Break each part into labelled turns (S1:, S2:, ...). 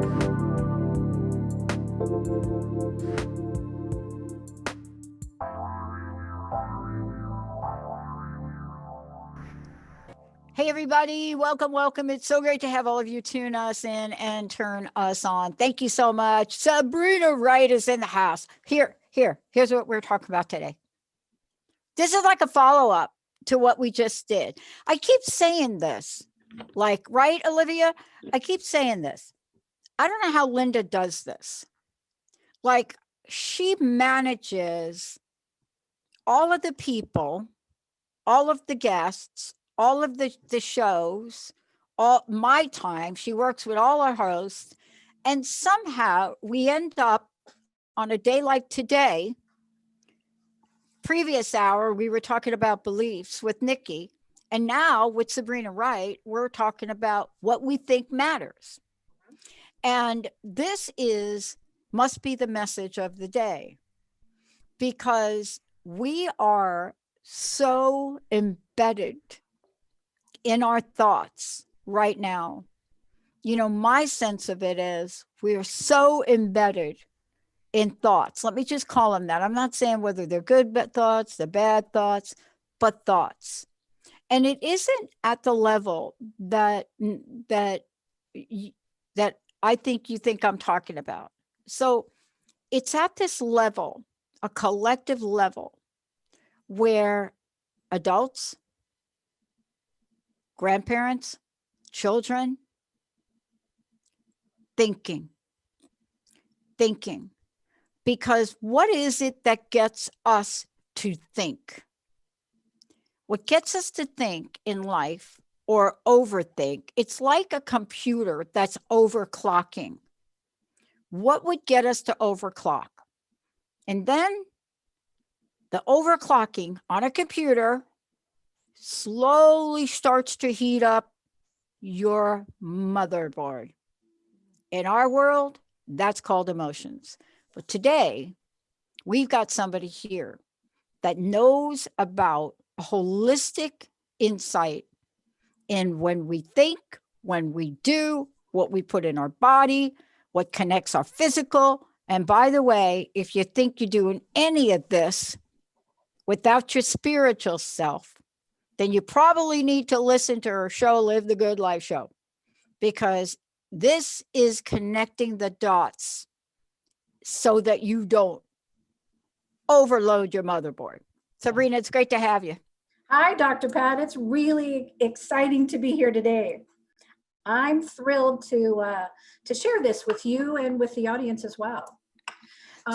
S1: Hey, everybody. Welcome, welcome. It's so great to have all of you tune us in and turn us on. Thank you so much. Sabrina Wright is in the house. Here's what we're talking about today. This is like a follow-up to what we just did. I keep saying this, like, right, Olivia? I keep saying this. I don't know how Linda does this. Like, she manages all of the people, all of the guests, all of the shows, all my time. She works with all our hosts. And somehow we end up on a day like today. Previous hour, we were talking about beliefs with Nikki. And now with Sabrina Wright, we're talking about what we think matters. And this must be the message of the day, because we are so embedded in our thoughts right now. You know, my sense of it is we're so embedded in thoughts. Let me just call them that. I'm not saying whether they're good thoughts, they're bad thoughts, but thoughts. And it isn't at the level that I think you think I'm talking about. So it's at this level, a collective level, where adults, grandparents, children, thinking. Because what is it that gets us to think? What gets us to think in life or overthink, it's like a computer that's overclocking. What would get us to overclock? And then the overclocking on a computer slowly starts to heat up your motherboard. In our world, that's called emotions. But today, we've got somebody here that knows about a holistic insight in when we think, when we do, what we put in our body, what connects our physical. And by the way, if you think you're doing any of this without your spiritual self, then you probably need to listen to her show, Live the Good Life Show, because this is connecting the dots so that you don't overload your motherboard. Sabrina, it's great to have you.
S2: Hi, Dr. Pat. It's really exciting to be here today. I'm thrilled to share this with you and with the audience as well.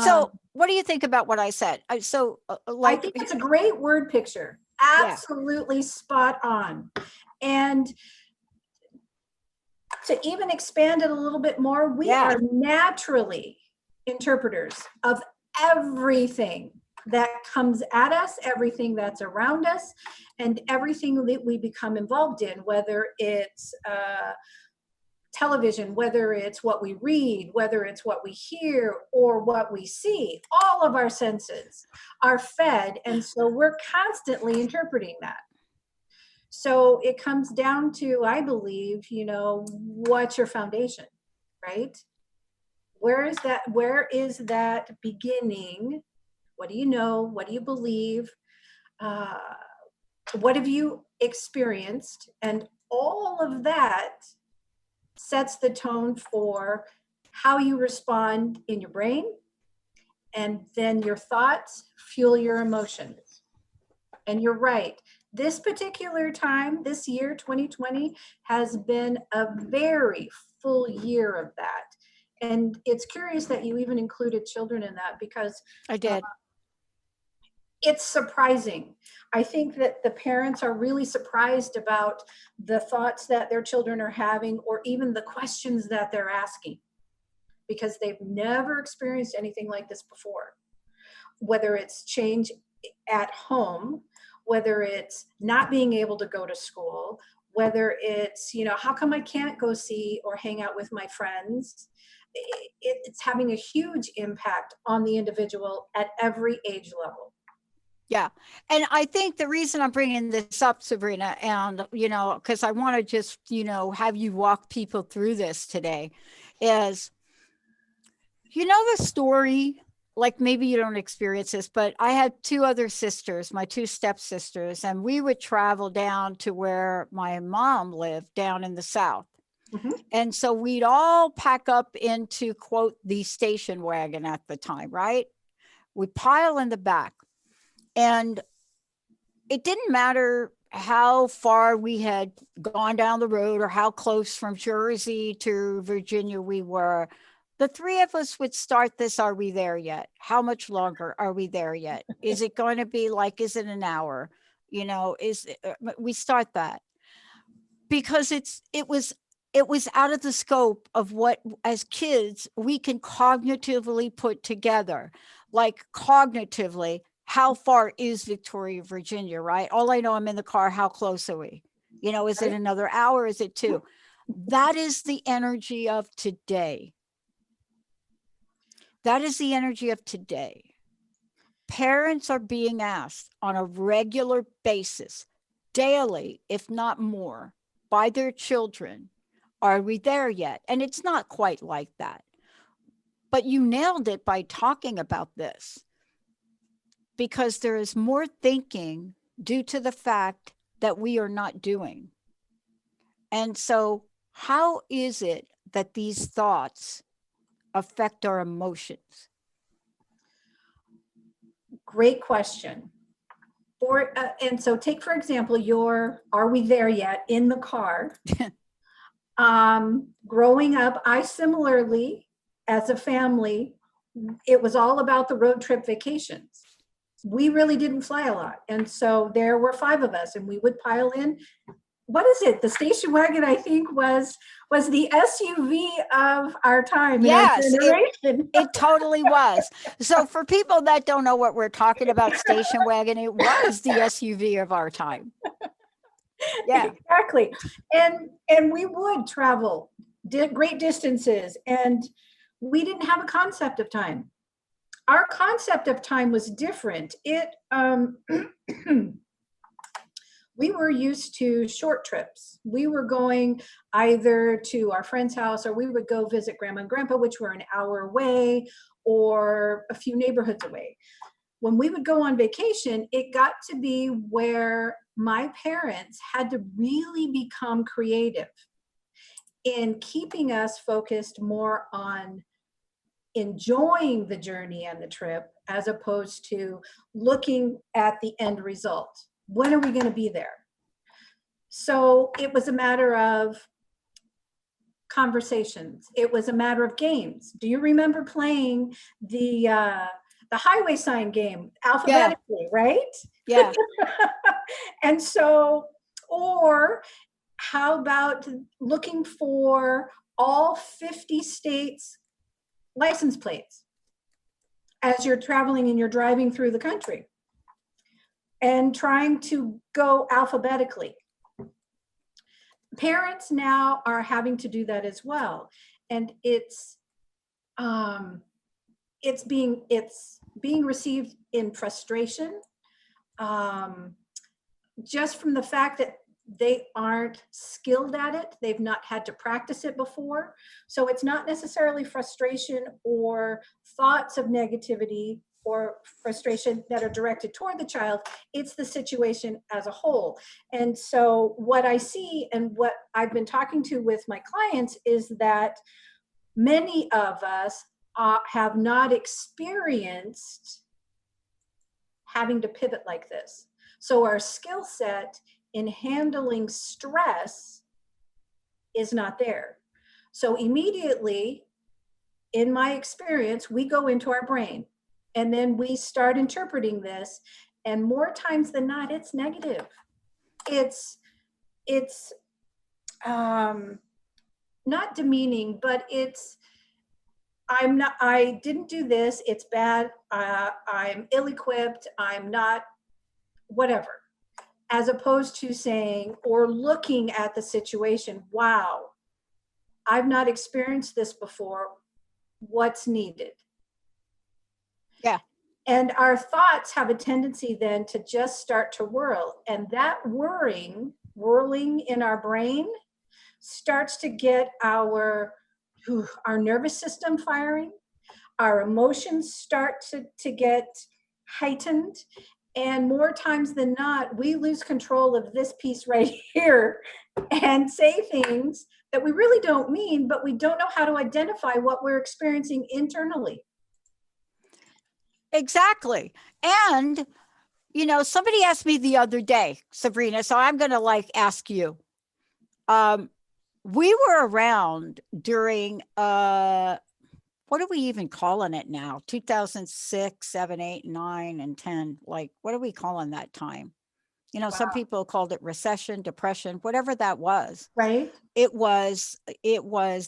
S1: So what do you think about what I said? I
S2: think it's a great word picture. Absolutely spot on. And to even expand it a little bit more, we are naturally interpreters of everything that comes at us, everything that's around us, and everything that we become involved in, whether it's television, whether it's what we read, whether it's what we hear or what we see. All of our senses are fed, and so we're constantly interpreting that. So it comes down to, I believe, what's your foundation, right? Where is that beginning? What do you know? What do you believe? What have you experienced? And all of that sets the tone for how you respond in your brain. And then your thoughts fuel your emotions. And you're right. This particular time, this year, 2020, has been a very full year of that. And it's curious that you even included children in that, because
S1: I did.
S2: It's surprising. I think that the parents are really surprised about the thoughts that their children are having, or even the questions that they're asking, because they've never experienced anything like this before. Whether it's change at home, whether it's not being able to go to school, whether it's, how come I can't go see or hang out with my friends? It's having a huge impact on the individual at every age level.
S1: Yeah. And I think the reason I'm bringing this up, Sabrina, and, because I want to just, have you walk people through this today is, the story, like maybe you don't experience this, but I had two other sisters, my two stepsisters, and we would travel down to where my mom lived down in the South.
S2: Mhm.
S1: And so we'd all pack up into, quote, the station wagon at the time, right? We'd pile in the back. And it didn't matter how far we had gone down the road or how close from Jersey to Virginia we were. The three of us would start this. Are we there yet? How much longer are we there yet? Is it going to be like, is it an hour? We start that because it was out of the scope of what as kids we can cognitively put together, like cognitively, how far is Victoria, Virginia, right? All I know, I'm in the car. How close are we? Is it
S2: Right.
S1: another hour? Is it two? That is the energy of today. That is the energy of today. Parents are being asked on a regular basis, daily, if not more, by their children, are we there yet? And it's not quite like that. But you nailed it by talking about this, because there is more thinking due to the fact that we are not doing. And so, how is it that these thoughts affect our emotions?
S2: Great question. And so take, for example, are we there yet in the car? Growing up, I similarly, as a family, it was all about the road trip vacations. We really didn't fly a lot. And so there were five of us and we would pile in. What is it? The station wagon, I think, was the SUV of our time and our
S1: Yes,
S2: generation.
S1: it totally was. So for people that don't know what we're talking about, station wagon, it was the SUV of our time. Yeah.
S2: Exactly. And we would travel great distances, and we didn't have a concept of time. Our concept of time was different. We were used to short trips. We were going either to our friend's house, or we would go visit grandma and grandpa, which were an hour away or a few neighborhoods away. When we would go on vacation, it got to be where my parents had to really become creative in keeping us focused more on enjoying the journey and the trip, as opposed to looking at the end result. When are we going to be there? So it was a matter of conversations. It was a matter of games. Do you remember playing the highway sign game alphabetically, right?
S1: Yeah.
S2: And so, or how about looking for all 50 states license plates as you're traveling and you're driving through the country, and trying to go alphabetically. Parents now are having to do that as well, and it's being received in frustration, just from the fact that they aren't skilled at it. They've not had to practice it before. So it's not necessarily frustration or thoughts of negativity or frustration that are directed toward the child. It's the situation as a whole. And so what I see and what I've been talking to with my clients is that many of us have not experienced having to pivot like this. So our skill set in handling stress is not there. So immediately, in my experience, we go into our brain and then we start interpreting this. And more times than not, it's negative. It's not demeaning, but I didn't do this. It's bad. I'm ill-equipped. I'm not, whatever. As opposed to saying, or looking at the situation, wow, I've not experienced this before. What's needed?
S1: Yeah.
S2: And our thoughts have a tendency then to just start to whirl. And that whirling in our brain starts to get our nervous system firing. Our emotions start to get heightened. And more times than not, we lose control of this piece right here and say things that we really don't mean, but we don't know how to identify what we're experiencing internally.
S1: Exactly. And, you know, somebody asked me the other day, Sabrina, so I'm going to like ask you. We were around during, what are we even calling it now? 2006, 7, 8, 9, and 10. Like, what are we calling that time? You know, some people called it recession, depression, whatever that was.
S2: Right.
S1: It was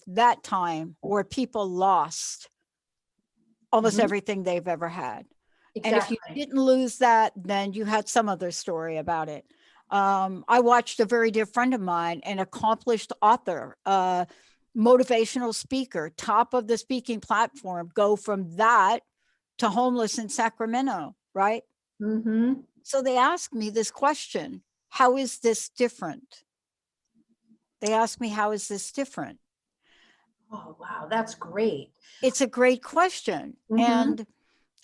S1: that time where people lost almost everything they've ever had.
S2: Exactly.
S1: And if you didn't lose that, then you had some other story about it. I watched a very dear friend of mine, an accomplished author, motivational speaker, top of the speaking platform, go from that to homeless in Sacramento, right?
S2: Mm-hmm.
S1: So they asked me this question, how is this different? They asked me, how is this different?
S2: Oh, wow, that's great.
S1: It's a great question.
S2: Mm-hmm.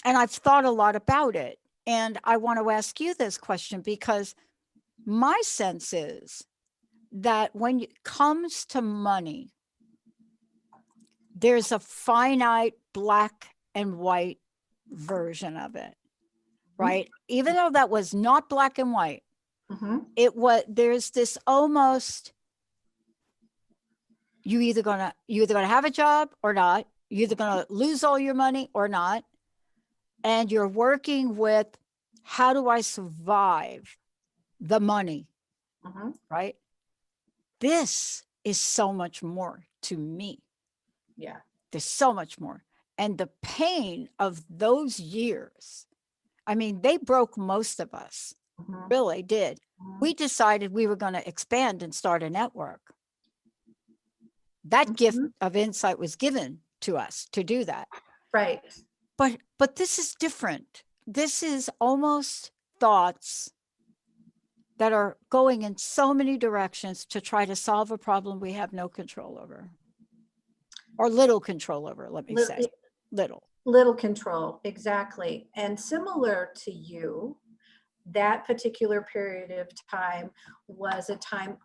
S1: And I've thought a lot about it. And I want to ask you this question because my sense is that when it comes to money, there's a finite black and white version of it, right? Even though that was not black and white, there's this almost, you either gonna have a job or not, you're either gonna lose all your money or not, and you're working with, how do I survive the money, right? This is so much more to me.
S2: Yeah.
S1: There's so much more. And the pain of those years, I mean, they broke most of us, really did. We decided we were going to expand and start a network. That gift of insight was given to us to do that.
S2: Right.
S1: But this is different. This is almost thoughts that are going in so many directions to try to solve a problem we have no control over. Or little control over, let me say. Little
S2: control, exactly. And similar to you, that particular period of time was a time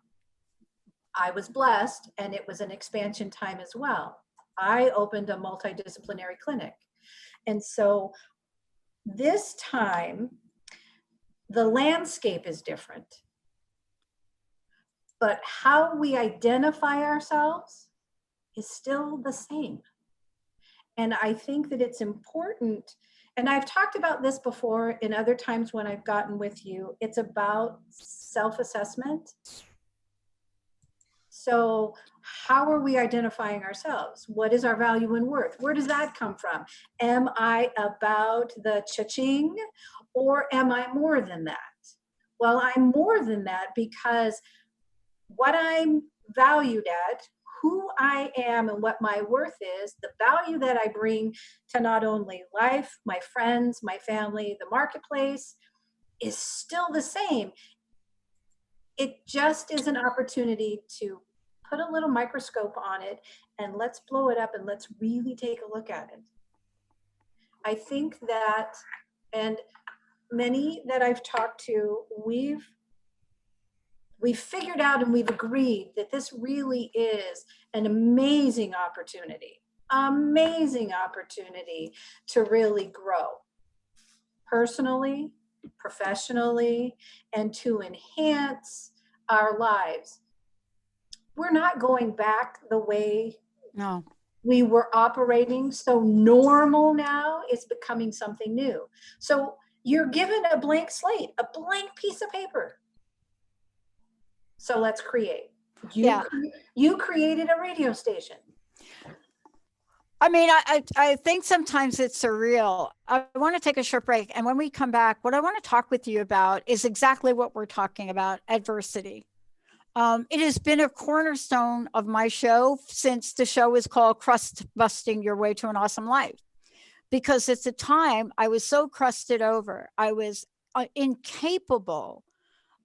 S2: I was blessed, and it was an expansion time as well. I opened a multidisciplinary clinic. And so this time, the landscape is different. But how we identify ourselves is still the same. And I think that it's important, and I've talked about this before in other times when I've gotten with you, it's about self-assessment. So how are we identifying ourselves? What is our value and worth? Where does that come from? Am I about the cha-ching, or am I more than that? Well, I'm more than that because what I'm valued at, who I am and what my worth is, the value that I bring to not only life, my friends, my family, the marketplace, is still the same. It just is an opportunity to put a little microscope on it and let's blow it up and let's really take a look at it. I think that, and many that I've talked to, we've figured out and we've agreed that this really is an amazing opportunity to really grow personally, professionally, and to enhance our lives. We're not going back the way we were operating. So normal now is becoming something new. So you're given a blank slate, a blank piece of paper. So let's create. You created a radio station.
S1: I mean, I think sometimes it's surreal. I want to take a short break. And when we come back, what I want to talk with you about is exactly what we're talking about, adversity. It has been a cornerstone of my show since the show is called Crust Busting Your Way to an Awesome Life. because at the time I was so crusted over. I was incapable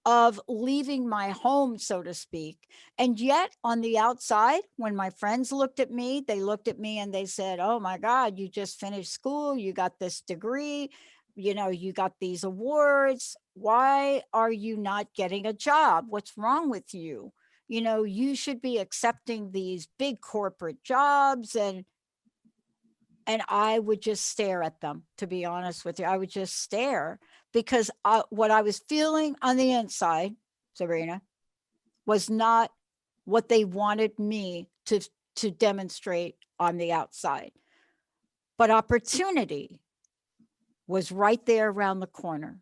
S1: of leaving my home, so to speak. And yet on the outside, when my friends looked at me, they looked at me and they said, oh my God, you just finished school, you got this degree, you know, you got these awards. Why are you not getting a job? What's wrong with you? You know, you should be accepting these big corporate jobs. And I would just stare at them, to be honest with you. I would just stare because what I was feeling on the inside, Sabrina, was not what they wanted me to demonstrate on the outside. But opportunity was right there around the corner.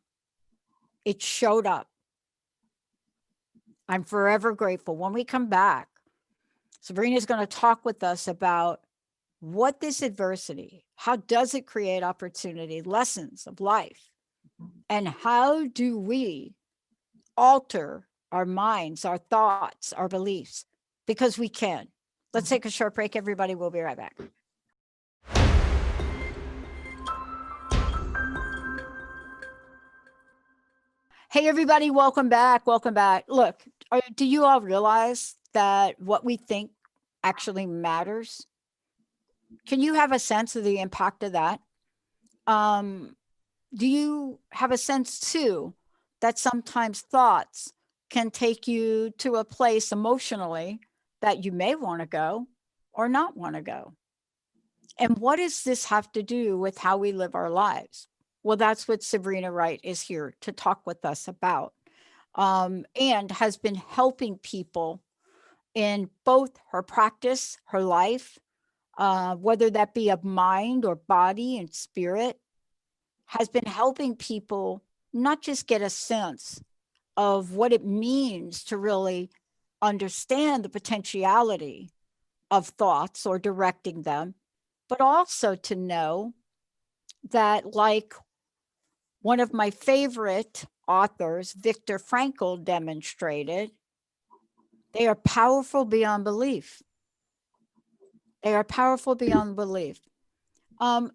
S1: It showed up. I'm forever grateful. When we come back, Sabrina's going to talk with us about what this adversity, how does it create opportunity, lessons of life, and how do we alter our minds, our thoughts, our beliefs, because we can. Let's take a short break, everybody. We'll be right back. Hey, everybody, welcome back. Welcome back. Look, do you all realize that what we think actually matters? Can you have a sense of the impact of that? Do you have a sense too that sometimes thoughts can take you to a place emotionally that you may want to go or not want to go? And what does this have to do with how we live our lives? Well, that's what Sabrina Wright is here to talk with us about, and has been helping people in both her practice, her life, whether that be of mind or body and spirit, has been helping people not just get a sense of what it means to really understand the potentiality of thoughts or directing them, but also to know that, like one of my favorite authors, Viktor Frankl, demonstrated, they are powerful beyond belief. They are powerful beyond belief.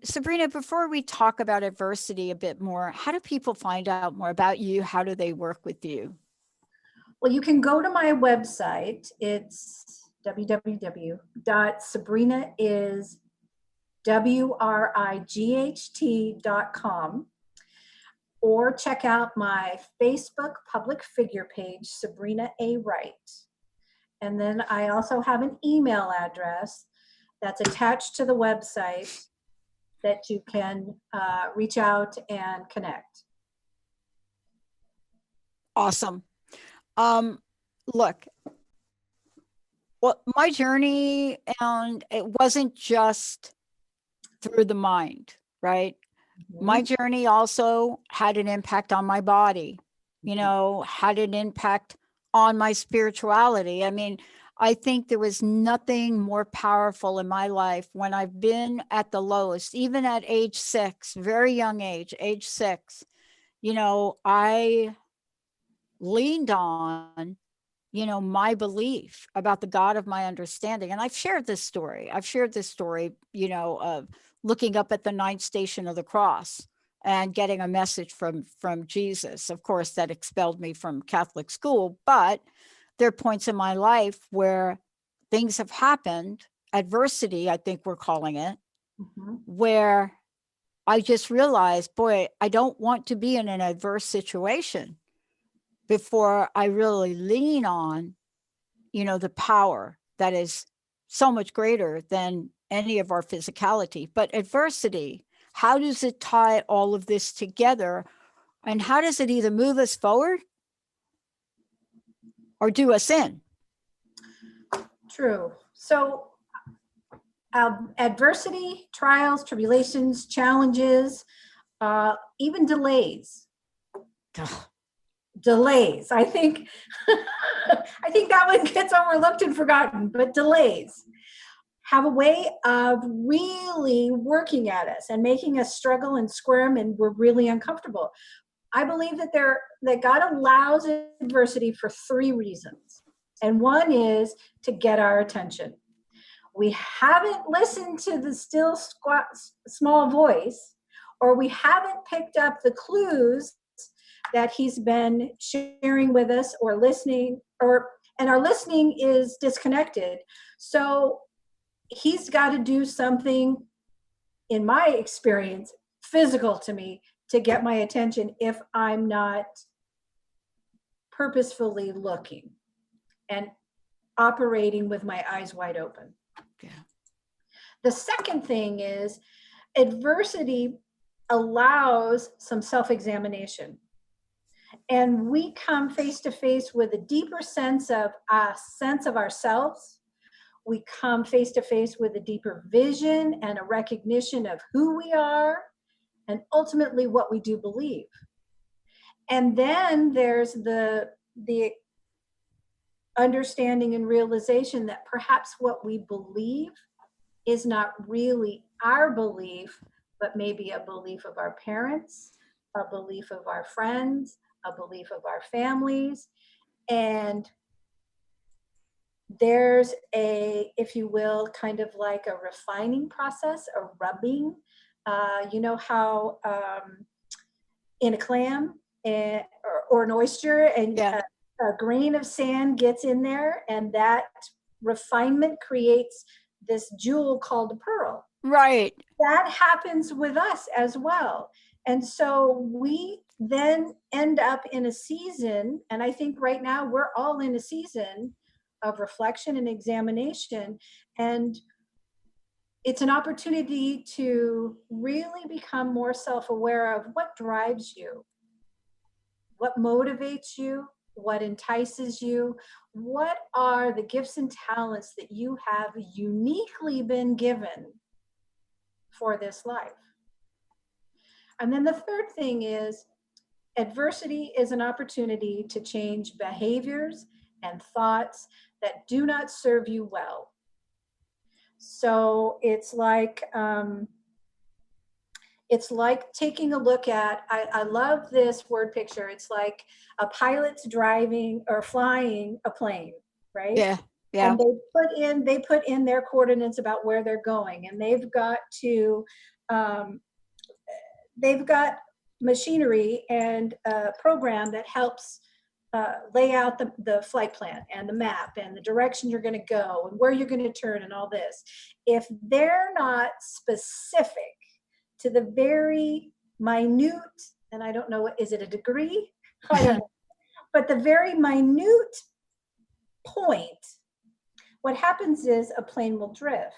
S1: Sabrina, before we talk about adversity a bit more, how do people find out more about you? How do they work with you?
S2: Well, you can go to my website. It's www.sabrinaiswright.com, or check out my Facebook public figure page, Sabrina A. Wright. And then I also have an email address that's attached to the website that you can reach out and connect.
S1: Awesome. Look, well, my journey, and it wasn't just through the mind, right? My journey also had an impact on my body, you know, had an impact on my spirituality. I mean, I think there was nothing more powerful in my life when I've been at the lowest, even at age 6, very young age 6, you know, I leaned on, you know, my belief about the God of my understanding. And I've shared this story. You know, of looking up at the ninth station of the cross and getting a message from Jesus. Of course, that expelled me from Catholic school, but there are points in my life where things have happened, adversity, I think we're calling it, where I just realized, boy, I don't want to be in an adverse situation before I really lean on, you know, the power that is so much greater than any of our physicality. But adversity, how does it tie all of this together? And how does it either move us forward or do us in?
S2: True. So adversity, trials, tribulations, challenges, even delays. Delays. I think I think that one gets overlooked and forgotten, but delays have a way of really working at us and making us struggle and squirm, and we're really uncomfortable. I believe that God allows adversity for 3 reasons. And one is to get our attention. we haven't listened to the still small voice, or we haven't picked up the clues that he's been sharing with us or listening, and our listening is disconnected. So he's got to do something, in my experience, physical to me to get my attention if I'm not purposefully looking and operating with my eyes wide open.
S1: Yeah.
S2: The second thing is adversity allows some self-examination. And we come face to face with a deeper sense of ourselves. We come face to face with a deeper vision and a recognition of who we are and ultimately what we do believe. And then there's the understanding and realization that perhaps what we believe is not really our belief, but maybe a belief of our parents, a belief of our friends, a belief of our families. And there's a, if you will, kind of like a refining process, a rubbing. You know how in a clam or an oyster, and
S1: Yeah.
S2: a grain of sand gets in there, and that refinement creates this jewel called a pearl.
S1: Right.
S2: That happens with us as well. And so we then end up in a season, and I think right now we're all in a season of reflection and examination. And it's an opportunity to really become more self-aware of what drives you, what motivates you, what entices you, what are the gifts and talents that you have uniquely been given for this life. And then the third thing is adversity is an opportunity to change behaviors and thoughts that do not serve you well. So it's like taking a look at, I love this word picture. It's like a pilot's driving or flying a plane, right?
S1: Yeah. Yeah.
S2: And they put in their coordinates about where they're going, and they've got machinery and a program that helps lay out the flight plan and the map and the direction you're going to go and where you're going to turn and all this. If they're not specific to the very minute, and I don't know, is it a degree? I don't know. But the very minute point, what happens is a plane will drift.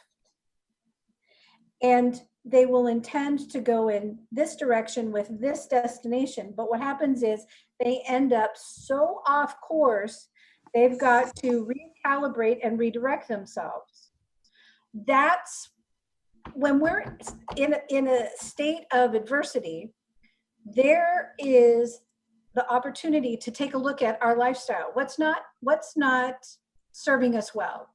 S2: And they will intend to go in this direction with this destination. But what happens is they end up so off course, they've got to recalibrate and redirect themselves. That's when we're in a state of adversity, there is the opportunity to take a look at our lifestyle. What's not serving us well?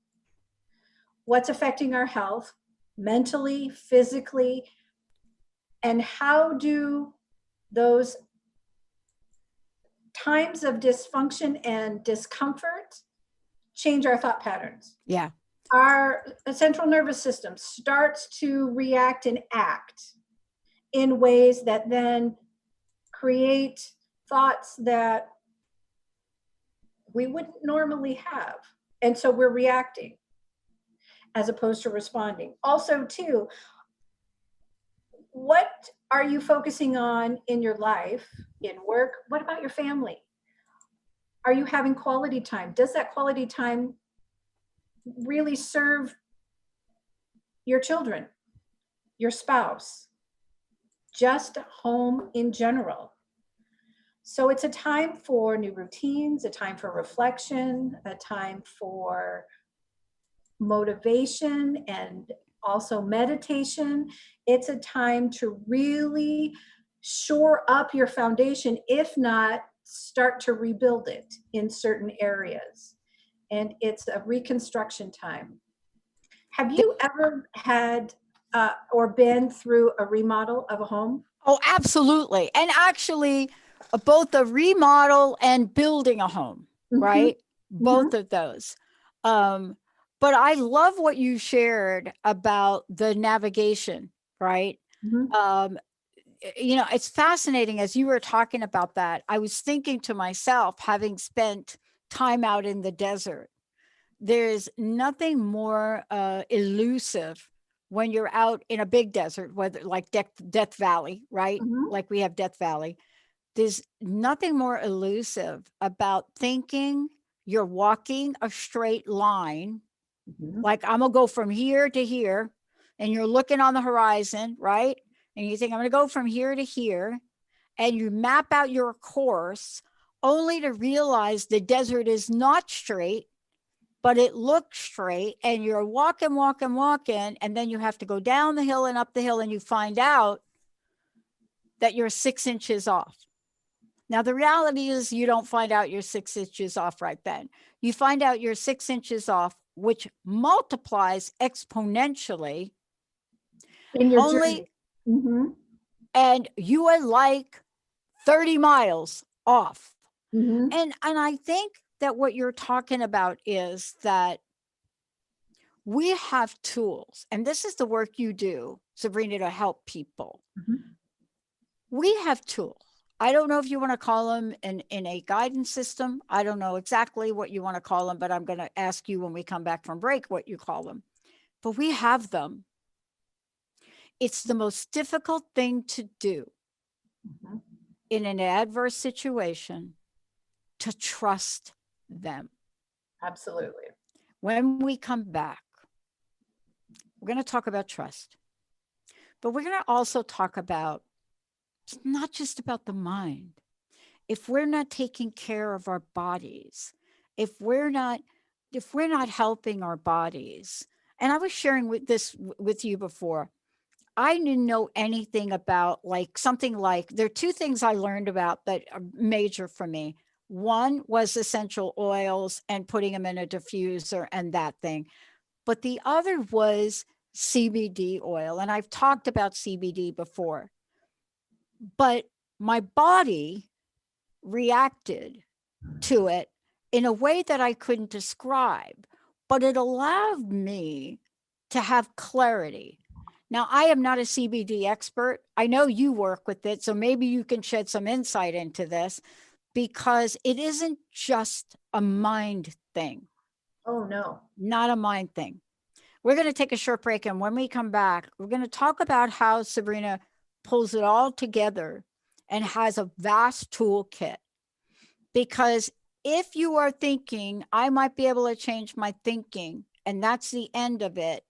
S2: What's affecting our health? Mentally, physically, and how do those times of dysfunction and discomfort change our thought patterns?
S1: Yeah.
S2: Our central nervous system starts to react and act in ways that then create thoughts that we wouldn't normally have. And so we're reacting as opposed to responding. Also, too, what are you focusing on in your life, in work? What about your family? Are you having quality time? Does that quality time really serve your children, your spouse, just home in general? So it's a time for new routines, a time for reflection, a time for motivation and also meditation. It's a time to really shore up your foundation, if not start to rebuild it in certain areas. And it's a reconstruction time. Have you ever had or been through a remodel of a home?
S1: Oh, absolutely. And actually, both a remodel and building a home,
S2: Mhm.
S1: right? Both of those. Um, But I love what you shared about the navigation, right?
S2: Mhm.
S1: It's fascinating as you were talking about that. I was thinking to myself, having spent time out in the desert, there's nothing more elusive when you're out in a big desert, whether like Death Valley, right?
S2: Mhm.
S1: Like we have Death Valley. There's nothing more elusive about thinking you're walking a straight line.
S2: Mhm.
S1: Like I'm gonna go from here to here, and you're looking on the horizon, right? And you think I'm gonna go from here to here, and you map out your course only to realize the desert is not straight, but it looks straight, and you're walking, walking, walking, and then you have to go down the hill and up the hill, and you find out that you're 6 inches off. Now, the reality is you don't find out you're 6 inches off right then. You find out you're 6 inches off, which multiplies exponentially
S2: In your
S1: only,
S2: journey. Mhm.
S1: and you are like 30 miles off.
S2: Mhm.
S1: And I think that what you're talking about is that we have tools, and this is the work you do, Sabrina, to help people.
S2: Mhm.
S1: We have tools. I don't know if you want to call them in a guidance system. I don't know exactly what you want to call them, but I'm going to ask you when we come back from break what you call them. But we have them. It's the most difficult thing to do
S2: Mhm.
S1: in an adverse situation to trust them.
S2: Absolutely.
S1: When we come back, we're going to talk about trust, but we're going to also talk about it's not just about the mind. If we're not taking care of our bodies, if we're not helping our bodies, and I was sharing with you before, I didn't know anything about like something like there are two things I learned about that are major for me. One was essential oils and putting them in a diffuser and that thing. But the other was CBD oil. And I've talked about CBD before. But my body reacted to it in a way that I couldn't describe, but it allowed me to have clarity. Now, I am not a CBD expert. I know you work with it, so maybe you can shed some insight into this because it isn't just a mind thing,
S2: Oh no.
S1: not a mind thing. We're going to take a short break, and when we come back, we're going to talk about how Sabrina pulls it all together and has a vast toolkit. Because if you are thinking, I might be able to change my thinking, and that's the end of it,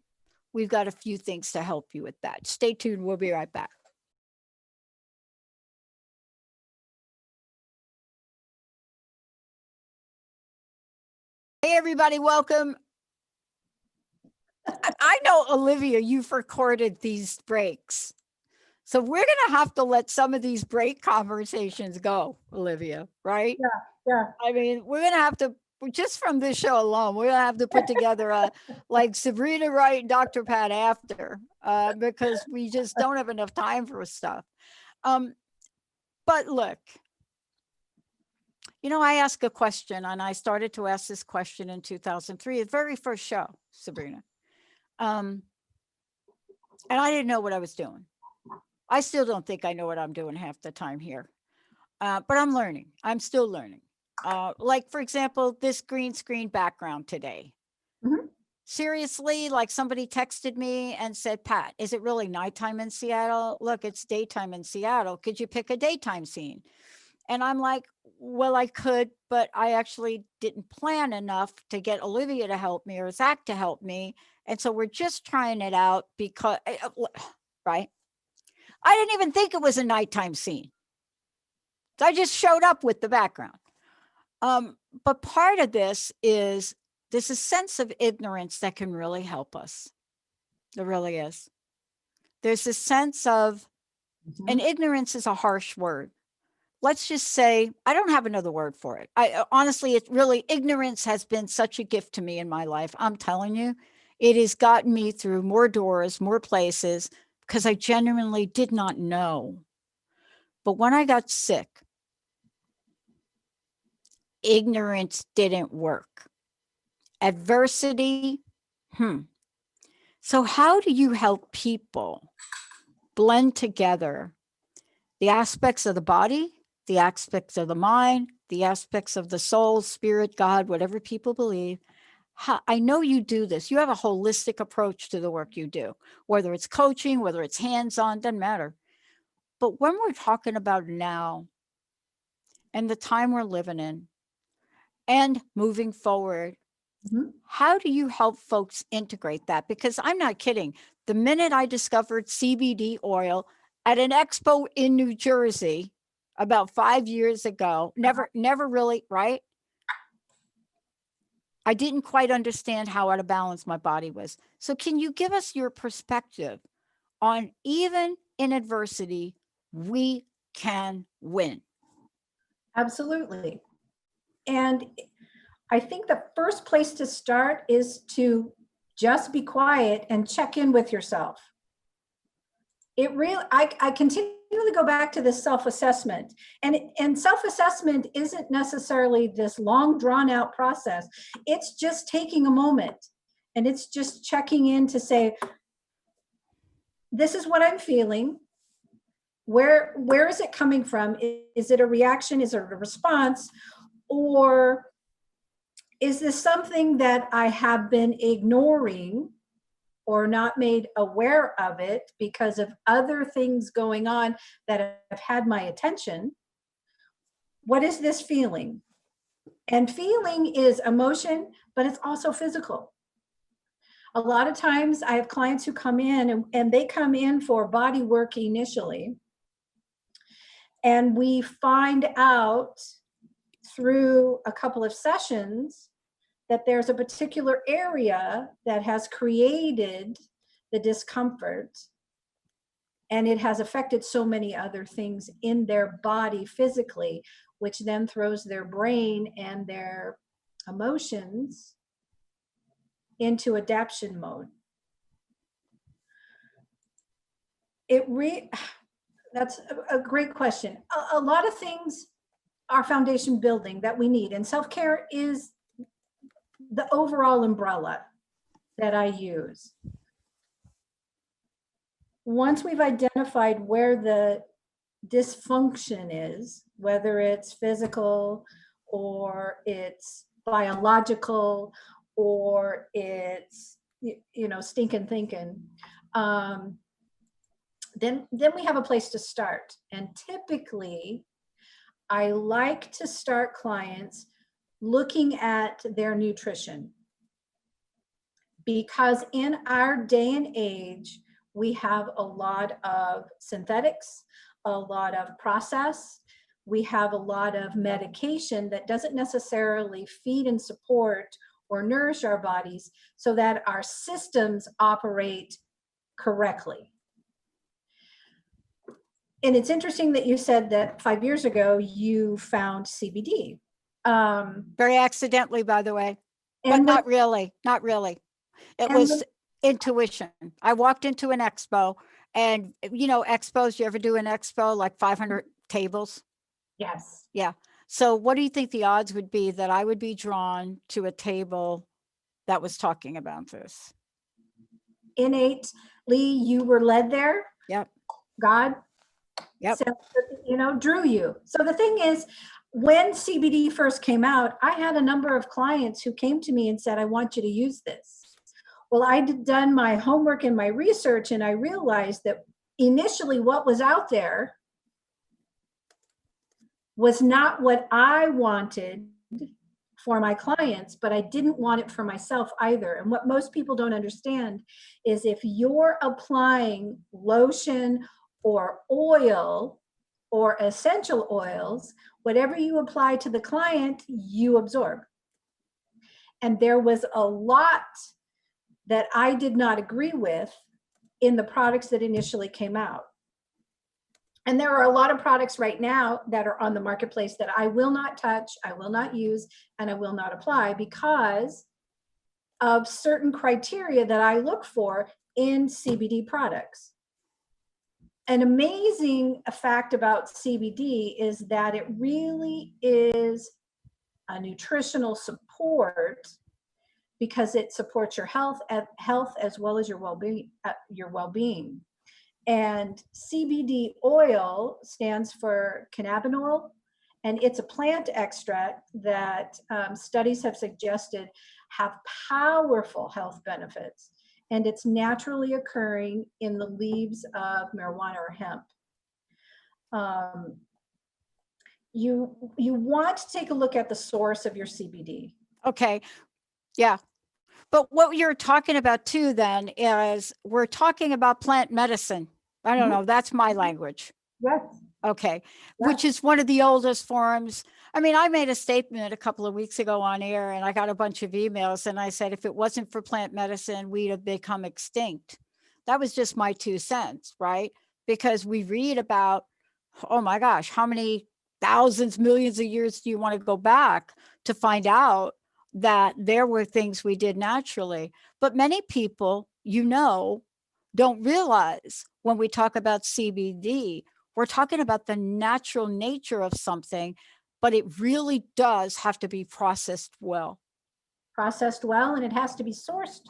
S1: we've got a few things to help you with that. Stay tuned. We'll be right back. Hey, everybody, welcome. I know, Olivia, you've recorded these breaks. So we're going to have to let some of these break conversations go, Olivia, right?
S2: Yeah. Yeah.
S1: I mean, we're going to have to, just from this show alone, we're going to have to put together a like Sabrina Wright and Dr. Pat after because we just don't have enough time for stuff. But look, I asked a question, and I started to ask this question in 2003, the very first show, Sabrina. And I didn't know what I was doing. I still don't think I know what I'm doing half the time here. But I'm learning. I'm still learning. Like, for example, this green screen background today.
S2: Mhm.
S1: Seriously, like somebody texted me and said, Pat, is it really nighttime in Seattle? Look, it's daytime in Seattle. Could you pick a daytime scene? And I'm like, well, I could, but I actually didn't plan enough to get Olivia to help me or Zach to help me. And so we're just trying it out because, right? I didn't even think it was a nighttime scene. So I just showed up with the background. But part of this is there's a sense of ignorance that can really help us. There really is. There's a sense of, and
S2: Mhm.
S1: ignorance is a harsh word. Let's just say, I don't have another word for it. I honestly, it really, ignorance has been such a gift to me in my life. I'm telling you, it has gotten me through more doors, more places, because I genuinely did not know. But when I got sick, ignorance didn't work. Adversity So how do you help people blend together the aspects of the body, the aspects of the mind, the aspects of the soul, spirit, God, whatever people believe? I know you do this. You have a holistic approach to the work you do, whether it's coaching, whether it's hands-on, doesn't matter. But when we're talking about now and the time we're living in and moving forward, how do you help folks integrate that? Because I'm not kidding. The minute I discovered CBD oil at an expo in New Jersey about 5 years ago, never really, right? I didn't quite understand how out of balance my body was. So can you give us your perspective on, even in adversity, we can win?
S2: Absolutely. And I think the first place to start is to just be quiet and check in with yourself. It really, I continually go back to this self-assessment, and self-assessment isn't necessarily this long drawn out process. It's just taking a moment and it's just checking in to say, this is what I'm feeling. Where is it coming from? Is it a reaction? Is it a response? Or is this something that I have been ignoring or not made aware of it because of other things going on that have had my attention? What is this feeling? And feeling is emotion, but it's also physical. A lot of times I have clients who come in and they come in for body work initially. And we find out through a couple of sessions that there's a particular area that has created the discomfort, and it has affected so many other things in their body physically, which then throws their brain and their emotions into adaptation mode. That's a great question. A lot of things are foundation building that we need, and self-care is the overall umbrella that I use. Once we've identified where the dysfunction is, whether it's physical or it's biological or it's stinking thinking, then we have a place to start. And typically I like to start clients looking at their nutrition, because in our day and age, we have a lot of synthetics, a lot of processed, we have a lot of medication that doesn't necessarily feed and support or nourish our bodies so that our systems operate correctly. And it's interesting that you said that 5 years ago you found CBD.
S1: Very accidentally, by the way, but not really. It was intuition. I walked into an expo, and expos, you ever do an expo like 500 tables?
S2: Yes.
S1: Yeah. So what do you think the odds would be that I would be drawn to a table that was talking about this?
S2: Innately, you were led there.
S1: Yep.
S2: God,
S1: yep.
S2: Drew you. So the thing is, when CBD first came out, I had a number of clients who came to me and said, I want you to use this. Well, I had done my homework and my research, and I realized that initially what was out there was not what I wanted for my clients, but I didn't want it for myself either. And what most people don't understand is if you're applying lotion or oil or essential oils, whatever you apply to the client, you absorb. And there was a lot that I did not agree with in the products that initially came out. And there are a lot of products right now that are on the marketplace that I will not touch, I will not use, and I will not apply because of certain criteria that I look for in CBD products. An amazing fact about CBD is that it really is a nutritional support because it supports your health as well as your well-being. And CBD oil stands for cannabinol, and it's a plant extract that studies have suggested have powerful health benefits, and it's naturally occurring in the leaves of marijuana or hemp. You want to take a look at the source of your CBD.
S1: Okay. Yeah. But what you're talking about too, then, is we're talking about plant medicine. I don't know. That's my language.
S2: Yes.
S1: Okay. Which is one of the oldest forms. I mean, I made a statement a couple of weeks ago on air, and I got a bunch of emails, and I said, if it wasn't for plant medicine, we'd have become extinct. That was just my 2 cents, right? Because we read about, oh my gosh, how many thousands, millions of years do you want to go back to find out that there were things we did naturally? But many people, don't realize when we talk about CBD, we're talking about the natural nature of something, but it really does have to be processed well.
S2: Processed well, and it has to be sourced.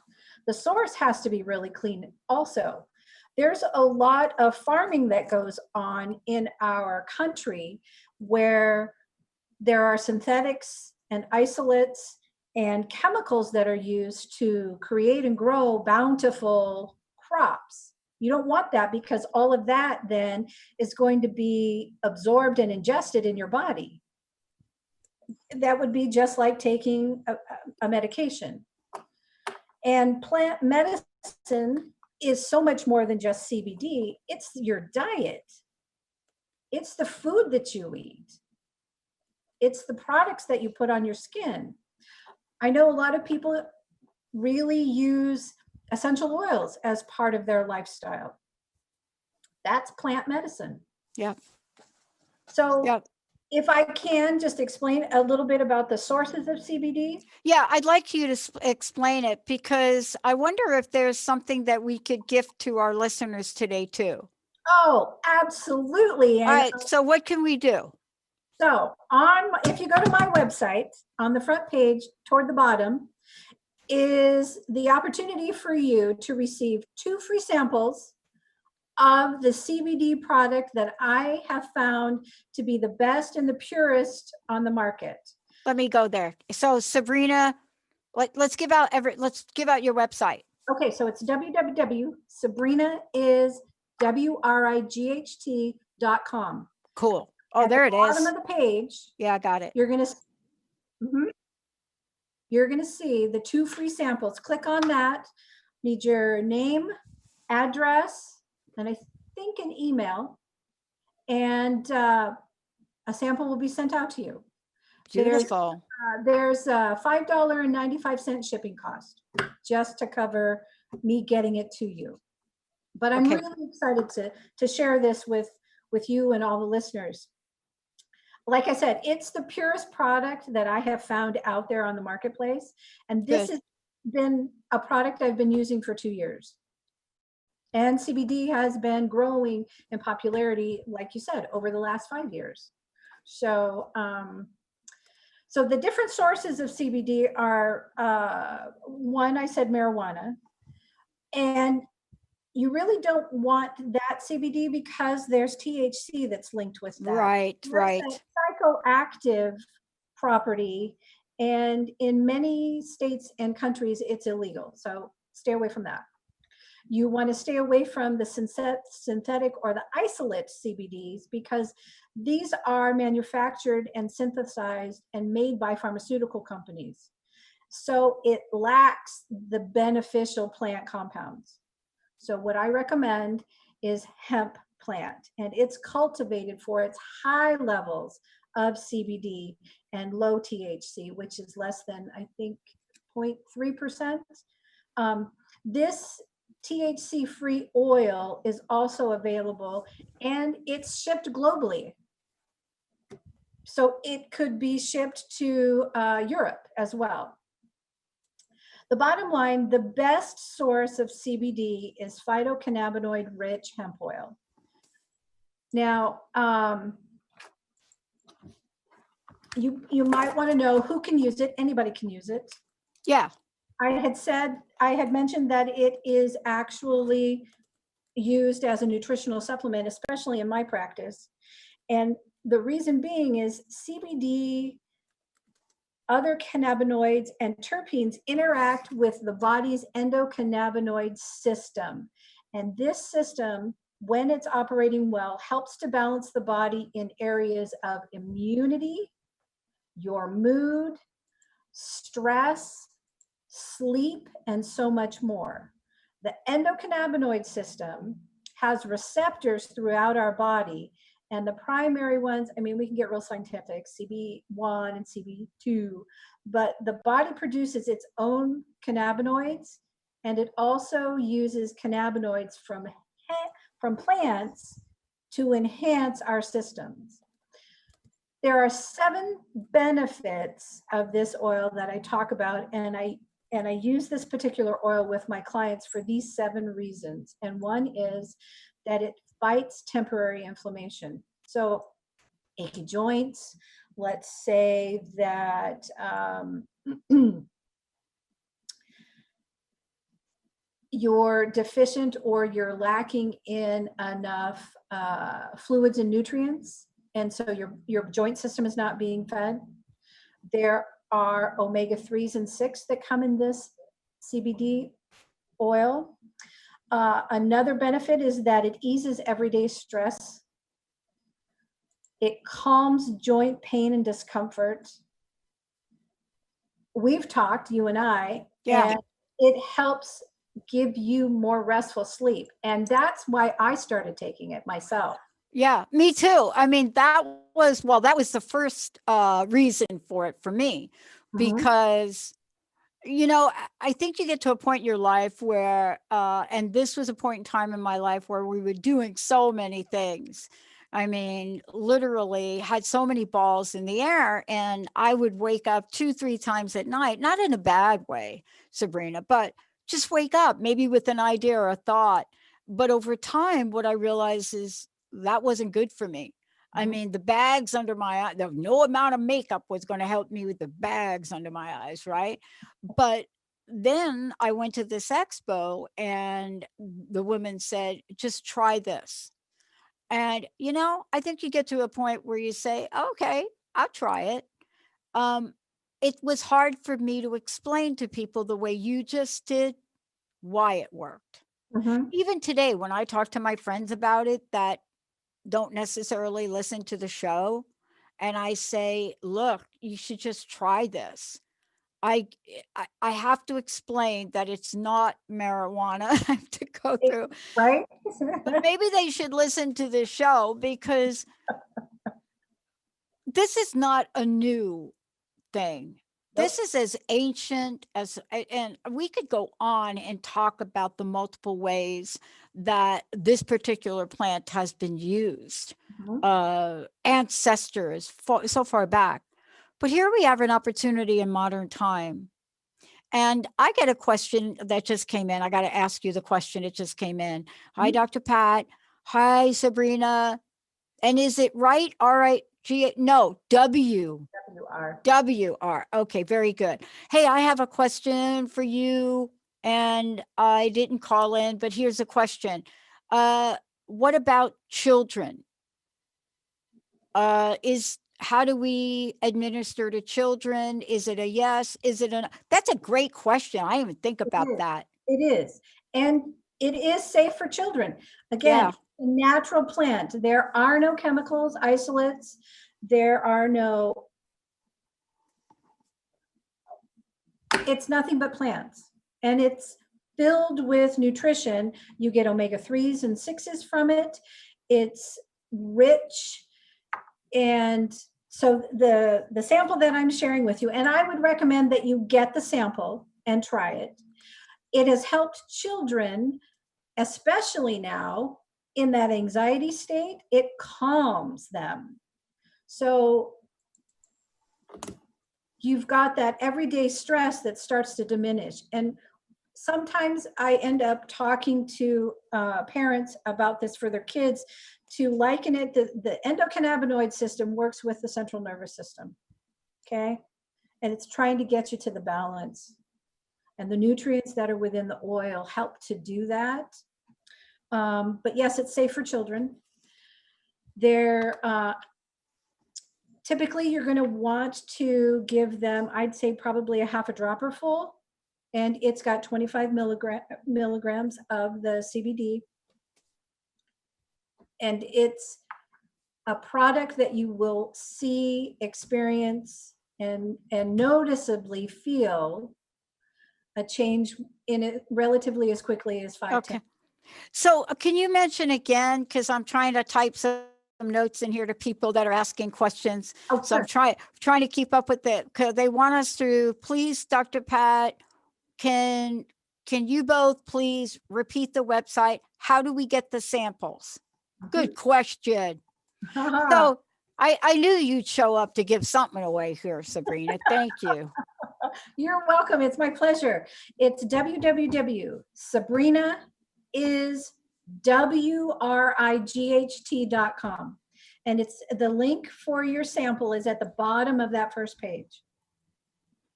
S2: The source has to be really clean also. There's a lot of farming that goes on in our country where there are synthetics and isolates and chemicals that are used to create and grow bountiful crops. You don't want that, because all of that then is going to be absorbed and ingested in your body. That would be just like taking a medication. And plant medicine is so much more than just CBD. It's your diet. It's the food that you eat. It's the products that you put on your skin. I know a lot of people really use essential oils as part of their lifestyle. That's plant medicine.
S1: Yeah.
S2: So
S1: yeah.
S2: If I can just explain a little bit about the sources of CBD.
S1: Yeah, I'd like you to explain it, because I wonder if there's something that we could gift to our listeners today too.
S2: Oh, absolutely.
S1: All right, so what can we do?
S2: So if you go to my website, on the front page toward the bottom is the opportunity for you to receive 2 free samples of the CBD product that I have found to be the best and the purest on the market.
S1: Let me go there. So Sabrina, let's give out your website.
S2: Okay, so it's www.sabrina.com.
S1: Cool. Oh, there it is.
S2: Bottom of the page.
S1: Yeah, I got it.
S2: You're gonna see the 2 free samples. Click on that. Need your name, address, and I think an email, and a sample will be sent out to you.
S1: Beautiful.
S2: There's a $5.95 shipping cost just to cover me getting it to you. But I'm really excited to share this with you and all the listeners. Like I said, it's the purest product that I have found out there on the marketplace. And this has been a product I've been using for 2 years. And CBD has been growing in popularity, like you said, over the last 5 years. So, so the different sources of CBD are, one, I said marijuana. And you really don't want that CBD because there's THC that's linked with that.
S1: Right.
S2: Psychoactive property. And in many states and countries, it's illegal. So stay away from that. You want to stay away from the synthetic or the isolate CBDs, because these are manufactured and synthesized and made by pharmaceutical companies. So it lacks the beneficial plant compounds. So what I recommend is hemp plant, and it's cultivated for its high levels of CBD and low THC, which is less than, I think, 0.3%. This THC-free oil is also available, and it's shipped globally. So it could be shipped to Europe as well. The bottom line, the best source of CBD is phytocannabinoid-rich hemp oil. Now, you might want to know who can use it. Anybody can use it.
S1: Yeah.
S2: I had mentioned that it is actually used as a nutritional supplement, especially in my practice. And the reason being is CBD, other cannabinoids, and terpenes interact with the body's endocannabinoid system. And this system, when it's operating well, helps to balance the body in areas of immunity, your mood, stress, sleep, and so much more. The endocannabinoid system has receptors throughout our body, and the primary ones, I mean, we can get real scientific, CB1 and CB2, but the body produces its own cannabinoids, and it also uses cannabinoids from plants to enhance our systems. There are 7 benefits of this oil that I talk about, and I use this particular oil with my clients for these 7 reasons. And one is that it fights temporary inflammation. So achy joints, let's say that you're deficient or you're lacking in enough fluids and nutrients, and so your joint system is not being fed. There are omega-3s and 6 that come in this CBD oil. Another benefit is that it eases everyday stress. It calms joint pain and discomfort. We've talked, you and I,
S1: Yeah.
S2: and it helps give you more restful sleep. And that's why I started taking it myself.
S1: Yeah, me too. I mean, that was the first reason for it for me, because I think you get to a point in your life where, and this was a point in time in my life where we were doing so many things. I mean, literally had so many balls in the air, and I would wake up 2-3 times at night, not in a bad way, Sabrina, but just wake up maybe with an idea or a thought. But over time, what I realized is that wasn't good for me. I mean, the bags under my eye, no amount of makeup was going to help me with the bags under my eyes, right? But then I went to this expo and the woman said, just try this. And, I think you get to a point where you say, okay, I'll try it. It was hard for me to explain to people the way you just did why it worked. Even today, when I talk to my friends about it that don't necessarily listen to the show, and I say, look, you should just try this. I have to explain that it's not marijuana. I have to go through,
S2: Right?
S1: but maybe they should listen to this show, because this is not a new thing. This is as ancient as, and we could go on and talk about the multiple ways that this particular plant has been used, ancestors so far back. But here we have an opportunity in modern time. And I get a question that just came in. I got to ask you the question. It just came in. Hi, Dr. Pat. Hi, Sabrina. And is it Wright? R-I-G? No,
S2: WR.
S1: W-R. Okay, very good. Hey, I have a question for you, and I didn't call in, but here's a question. What about children? How do we administer to children? Is it a yes? Is it a? That's a great question. I didn't even think about that.
S2: It is. And it is safe for children. Again,
S1: Yeah.
S2: a natural plant. There are no chemicals, isolates. There are no, it's nothing but plants. And it's filled with nutrition. You get omega-3s and 6s from it. It's rich. And so the sample that I'm sharing with you, and I would recommend that you get the sample and try it. It has helped children, especially now in that anxiety state. It calms them. So you've got that everyday stress that starts to diminish. And sometimes I end up talking to parents about this for their kids, to liken it, the endocannabinoid system works with the central nervous system, okay? And it's trying to get you to the balance. And the nutrients that are within the oil help to do that. But yes, it's safe for children. Typically, you're going to want to give them, I'd say probably a half a dropper full, and it's got 25 milligrams of the CBD. And it's a product that you will see, experience, and noticeably feel a change in it relatively as quickly as 5
S1: Okay. So can you mention again, because I'm trying to type some notes in here to people that are asking questions.
S2: Oh,
S1: So I'm trying to keep up with it because they want us to, please, Dr. Pat, can you both please repeat the website? How do we get the samples? Good question. So I knew you'd show up to give something away here, Sabrina. Thank you.
S2: You're welcome. It's my pleasure. It's www.sabrinaiswright.com. And it's the link for your sample is at the bottom of that first page.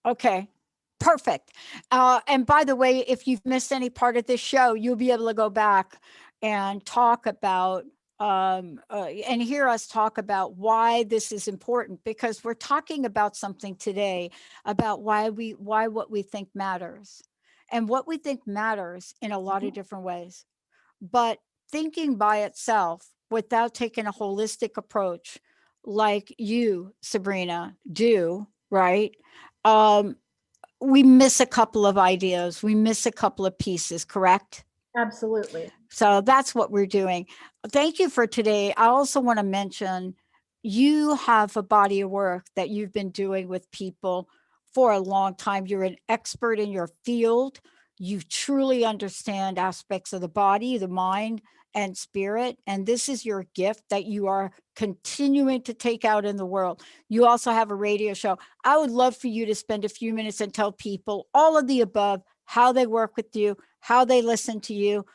S1: Okay, perfect. And by the way, if you've missed any part of this show, you'll be able to go back and talk about and hear us talk about why this is important, because we're talking about something today about why what we think matters, and what we think matters in a lot of different ways. But thinking by itself without taking a holistic approach like you, Sabrina, do, right? We miss a couple of ideas. We miss a couple of pieces, correct?
S2: Absolutely.
S1: So that's what we're doing. Thank you for today. I also want to mention you have a body of work that you've been doing with people for a long time. You're an expert in your field. You truly understand aspects of the body, the mind, and spirit. And this is your gift that you are continuing to take out in the world. You also have a radio show. I would love for you to spend a few minutes and tell people all of the above, how they work with you, how they listen to you.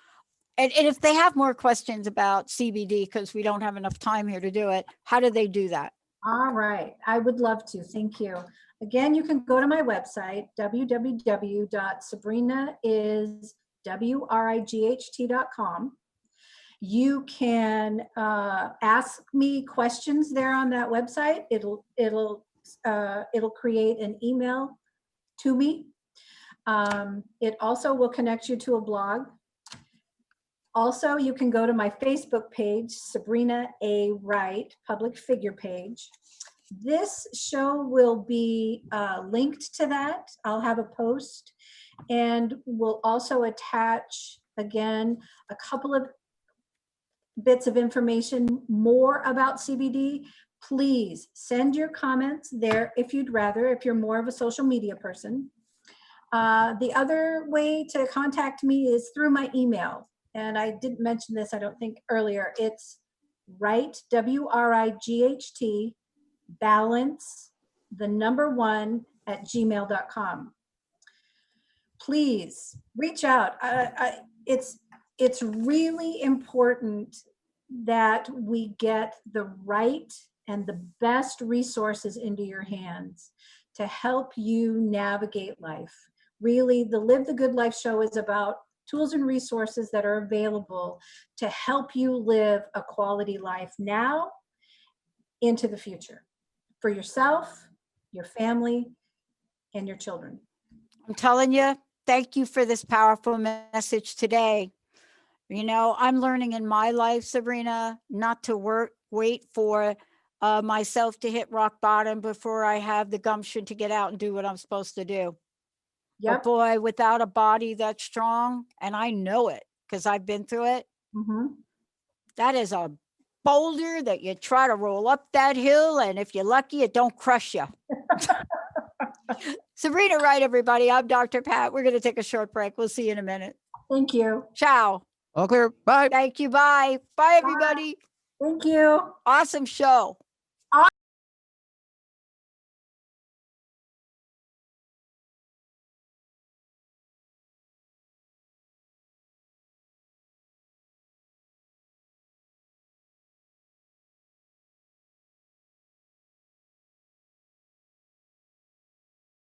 S1: And if they have more questions about CBD, because we don't have enough time here to do it, how do they do that?
S2: All right. I would love to. Thank you. Again, you can go to my website, www.sabrinaiswright.com. You can ask me questions there on that website. It'll create an email to me. It also will connect you to a blog. Also, you can go to my Facebook page, Sabrina A. Wright, public figure page. This show will be linked to that. I'll have a post, and we'll also attach, again, a couple of bits of information more about CBD. Please send your comments there if you'd rather, if you're more of a social media person. The other way to contact me is through my email. And I didn't mention this, I don't think, earlier. It's Wright, WRIGHT, balance, the number 1 at gmail.com. Please reach out. It's really important that we get the right and the best resources into your hands to help you navigate life. Really, the Live the Good Life show is about tools and resources that are available to help you live a quality life now into the future for yourself, your family, and your children.
S1: I'm telling you, thank you for this powerful message today. You know, I'm learning in my life, Sabrina, not to wait for myself to hit rock bottom before I have the gumption to get out and do what I'm supposed to do.
S2: Yep.
S1: But boy, without a body that's strong, and I know it because I've been through it, that is a boulder that you try to roll up that hill, and if you're lucky, it don't crush you. Sabrina Wright, everybody. I'm Dr. Pat. We're going to take a short break. We'll see you in a minute.
S2: Thank you.
S1: Ciao.
S3: All clear. Bye.
S1: Thank you. Bye. Bye, everybody.
S2: Thank you.
S1: Awesome show.